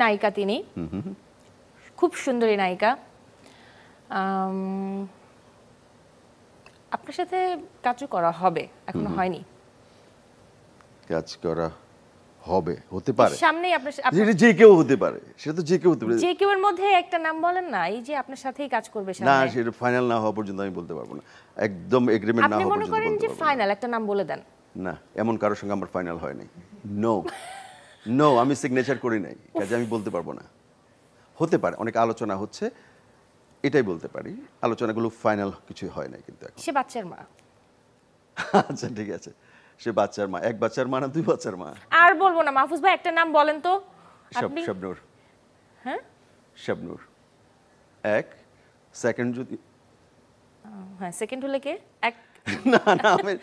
নায়িকা তিনি, খুব সুন্দরী নায়িকা। আপনার সাথে কাজও করা হবে, এখনো হয়নি। কাজ করা হবে, হতে পারে, সামনেই আপনার যে কেউ হতে পারে, সেটা তো যে কেউ হতে পারে। যে কেউ এর মধ্যে একটা নাম বলেন না, এই যে আপনার সাথেই কাজ করবে সামনে। না, সেটা ফাইনাল না হওয়া পর্যন্ত আমি বলতে পারবো না, একদম এগ্রিমেন্ট না হওয়া পর্যন্ত বলতে পারবো না। আপনি মনে করেন যে ফাইনাল একটা নাম বলে দেন? না, এমন কারোর সঙ্গে আমার ফাইনাল হয় নাই। নো নো, আমি সিগনেচার করি নাই, কাজে আমি বলতে পারবো না। হতে পারে, অনেক আলোচনা হচ্ছে, এটাই বলতে পারি। আলোচনাগুলো ফাইনাল কিছু হয় নাই কিন্তু এখন। সে বাচ্চার মা। আচ্ছা ঠিক আছে, সে বাচ্চার মা। এক বাচ্চার মা না দুই বাচ্চার মা? আর বলবো না। মাহফুজ ভাই একটা নাম বলেন তো আপনি। শাবনূর। হ্যাঁ, শাবনূর। এক সেকেন্ড যদি, হ্যাঁ সেকেন্ড হলে কে? এক না না আমি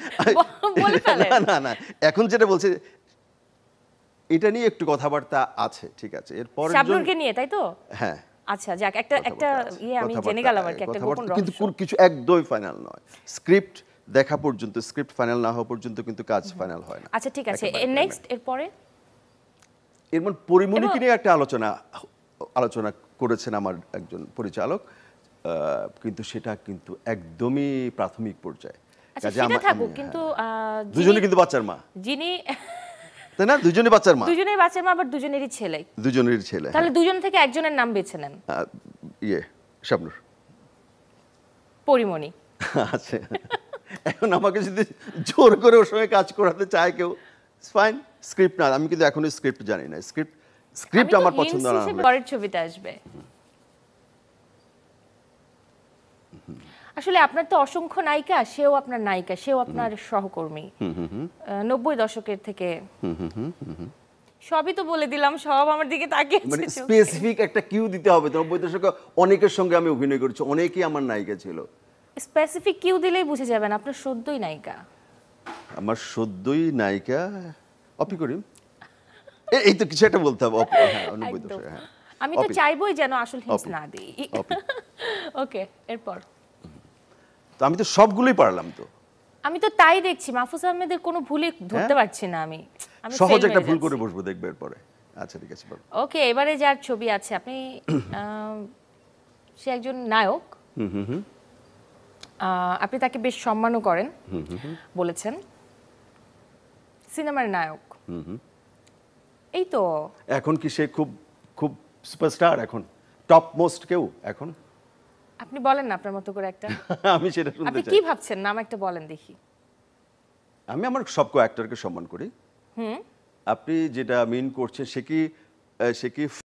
বলে ফেলেন। না না, এখন যেটা বলছি এটা নিয়ে একটু কথাবার্তা আছে, ঠিক আছে। এরপর শাবনূরকে নিয়ে, তাই তো? হ্যাঁ। আচ্ছা যাক, একটা আমি জেনে গেলাম আর কি, একটা গোপন রহস্য। কিন্তু কিছু একদমই ফাইনাল নয়। স্ক্রিপ্ট দেখা পর্যন্ত, স্ক্রিপ্ট ফাইনাল না হওয়া পর্যন্ত কিন্তু কাজ ফাইনাল হয় না। আচ্ছা ঠিক আছে, নেক্সট এরপরে এর মানে পরিমণিকে নিয়ে একটা আলোচনা করেছেন আমার একজন পরিচালক, কিন্তু সেটা কিন্তু একদমই প্রাথমিক পর্যায়ে। আচ্ছা সেটা থাকুক, কিন্তু দুজনে কিন্তু বাচ্চার মা, যিনি, তাই না? দুজনে বাচ্চার মা, দুজনেই বাচ্চার মা, আবার দুজনেরই ছেলে। দুজনেরই ছেলে। তাহলে দুজন থেকে একজনের নাম বেছে নেন। শাবনূর। পরিমণি। আচ্ছা, এখন আমাকে যদি জোর করে ওর সঙ্গে কাজ করাতে চায় কেউ, ফাইন। স্ক্রিপ্ট না, আমি কিন্তু এখনো স্ক্রিপ্ট জানি না। স্ক্রিপ্ট আমার পছন্দ না। পরের ছবিতে আসবে। আসলে আপনার তো অসংখ্য নায়িকা, সেও আপনার নায়িকা, সেও আপনার সহকর্মী। 90 দশকের থেকে সবই তো বলে দিলাম, সব আমার দিকে তাকিয়ে মানে স্পেসিফিক একটা কিউ দিতে হবে। 90 দশকে অনেকের সঙ্গে আমি অভিনয় করেছি, অনেকেই আমার নায়িকা ছিল। স্পেসিফিক কিউ দিলেই বুঝে যাবেন আপনার সদ্যই নায়িকা। আমার সদ্যই নায়িকা অপি করিম। এই তো কিছু একটা বলতে হবে। হ্যাঁ, 90 দশকে। হ্যাঁ, আমি তো চাইবই যেন আসল হিন্টস না দিই। ওকে, এরপর তো আমি তো সবগুলোই পারলাম। তো আমি তো তাই দেখছি, মাহফুজ আহমেদের কোনো ভুলই ধরতে পারছি না আমি। সহজ একটা ভুল করে বসবো, দেখবে এরপরে। আচ্ছা ঠিক আছে। ওকে, এবারে যার ছবি আছে আপনি, সে একজন নায়ক। আপনি তাকে বেশ সম্মানও করেন বলেছেন, সিনেমার নায়ক। এই তো এখন কি সে খুব খুব সুপারস্টার, এখন টপ মোস্ট কেউ এখন? আপনি বলেন না আপনার মতো করে একটা। আমি সেটা শুনতে চাই। আপনি কি ভাবছেন, নাম একটা বলেন দেখি। আমি আমার সব অ্যাক্টরকে সম্মান করি। আপনি যেটা মিন করছেন, সে কি